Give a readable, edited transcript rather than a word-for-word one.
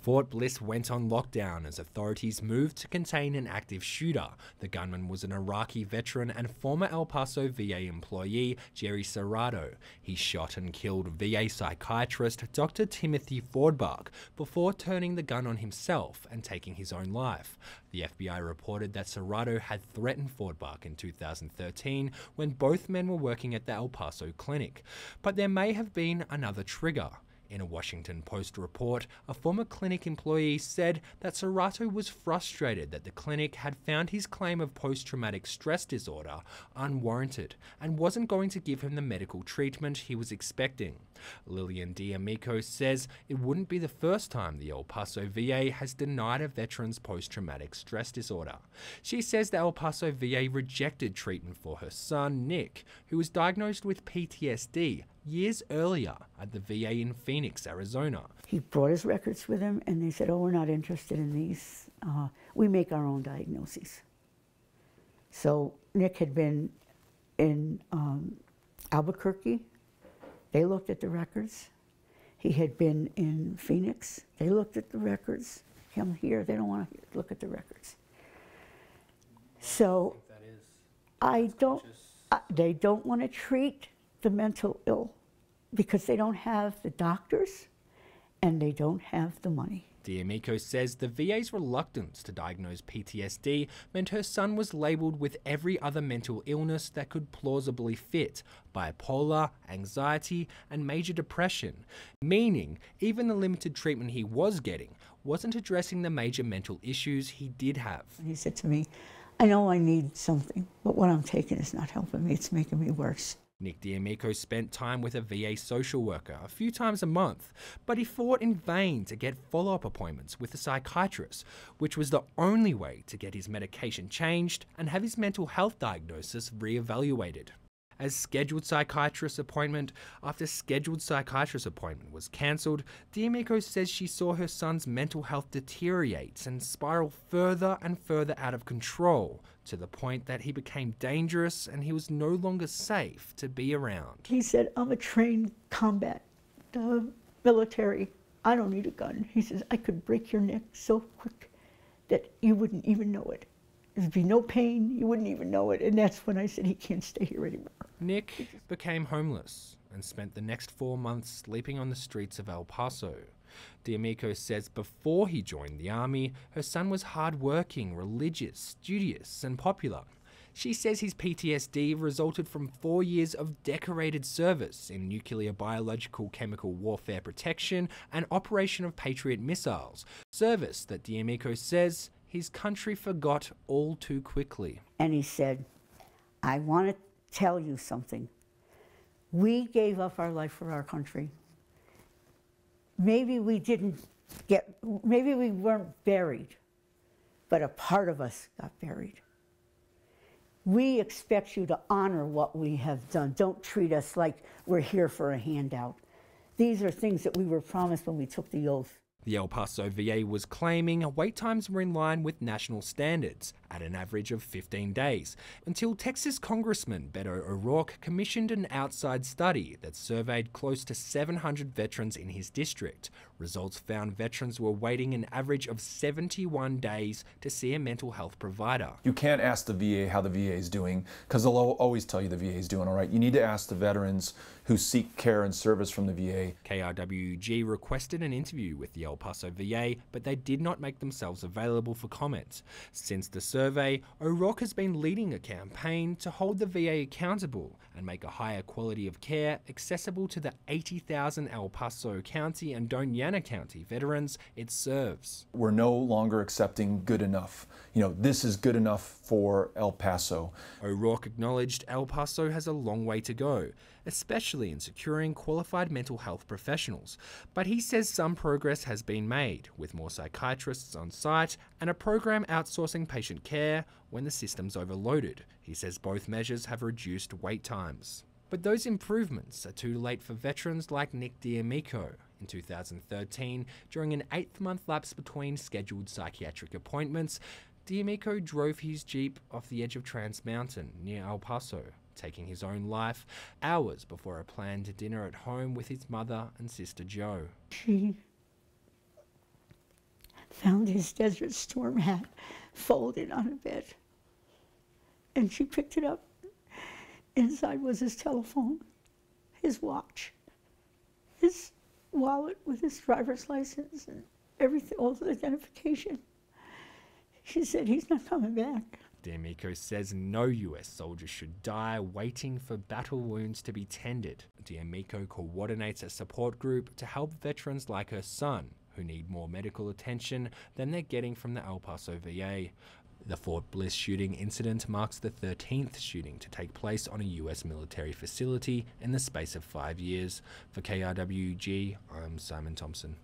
Fort Bliss went on lockdown as authorities moved to contain an active shooter. The gunman was an Iraqi veteran and former El Paso VA employee, Jerry Serrato. He shot and killed VA psychiatrist Doctor Timothy Fjordbak before turning the gun on himself and taking his own life. The FBI reported that Serrato had threatened Fjordbak in 2013 when both men were working at the El Paso clinic. But there may have been another trigger. In a Washington Post report, a former clinic employee said that Serrato was frustrated that the clinic had found his claim of post-traumatic stress disorder unwarranted and wasn't going to give him the medical treatment he was expecting. Lillian D'Amico says it wouldn't be the first time the El Paso VA has denied a veteran's post-traumatic stress disorder. She says the El Paso VA rejected treatment for her son, Nick, who was diagnosed with PTSD years earlier at the VA in Phoenix, Arizona. He brought his records with him and they said, oh, we're not interested in these. We make our own diagnoses. So Nick had been in Albuquerque. They looked at the records. He had been in Phoenix. They looked at the records. Come here, they don't want to look at the records. So they don't want to treat the mental ill because they don't have the doctors and they don't have the money. D'Amico says the VA's reluctance to diagnose PTSD meant her son was labelled with every other mental illness that could plausibly fit: bipolar, anxiety, and major depression, meaning even the limited treatment he was getting wasn't addressing the major mental issues he did have. He said to me, I know I need something, but what I'm taking is not helping me, it's making me worse. Nick D'Amico spent time with a VA social worker a few times a month, but he fought in vain to get follow-up appointments with a psychiatrist, which was the only way to get his medication changed and have his mental health diagnosis re-evaluated. As scheduled psychiatrist appointment after scheduled psychiatrist appointment was cancelled, D'Amico says she saw her son's mental health deteriorate and spiral further and further out of control, to the point that he became dangerous and he was no longer safe to be around. He said, I'm a trained combat military. I don't need a gun. He says, I could break your neck so quick that you wouldn't even know it. There'd be no pain, you wouldn't even know it. And that's when I said, he can't stay here anymore. Nick became homeless and spent the next 4 months sleeping on the streets of El Paso. D'Amico says before he joined the army, her son was hardworking, religious, studious, and popular. She says his PTSD resulted from 4 years of decorated service in nuclear, biological, chemical warfare protection and operation of Patriot missiles, service that D'Amico says his country forgot all too quickly. And he said, I want to tell you something. We gave up our life for our country. Maybe we weren't buried, but a part of us got buried. We expect you to honor what we have done. Don't treat us like we're here for a handout. These are things that we were promised when we took the oath. The El Paso VA was claiming wait times were in line with national standards at an average of 15 days, until Texas Congressman Beto O'Rourke commissioned an outside study that surveyed close to 700 veterans in his district. Results found veterans were waiting an average of 71 days to see a mental health provider. You can't ask the VA how the VA is doing, because they'll always tell you the VA is doing all right. You need to ask the veterans who seek care and service from the VA. KRWG requested an interview with the El Paso VA, but they did not make themselves available for comment. Since the survey, O'Rourke has been leading a campaign to hold the VA accountable and make a higher quality of care accessible to the 80,000 El Paso County and Doñana County veterans it serves. We're no longer accepting good enough. You know, this is good enough for El Paso. O'Rourke acknowledged El Paso has a long way to go, especially in securing qualified mental health professionals. But he says some progress has been made, with more psychiatrists on site and a program outsourcing patient care when the system's overloaded. He says both measures have reduced wait times. But those improvements are too late for veterans like Nick D'Amico. In 2013, during an 8-month lapse between scheduled psychiatric appointments, D'Amico drove his Jeep off the edge of Trans Mountain near El Paso, taking his own life hours before a planned dinner at home with his mother and sister Jo. She found his Desert Storm hat folded on a bed. And she picked it up. Inside was his telephone, his watch, his wallet with his driver's license and everything, all the identification. She said, he's not coming back. D'Amico says no US soldier should die waiting for battle wounds to be tended. D'Amico coordinates a support group to help veterans like her son, who need more medical attention than they're getting from the El Paso VA. The Fort Bliss shooting incident marks the 13th shooting to take place on a US military facility in the space of 5 years. For KRWG, I'm Simon Thompson.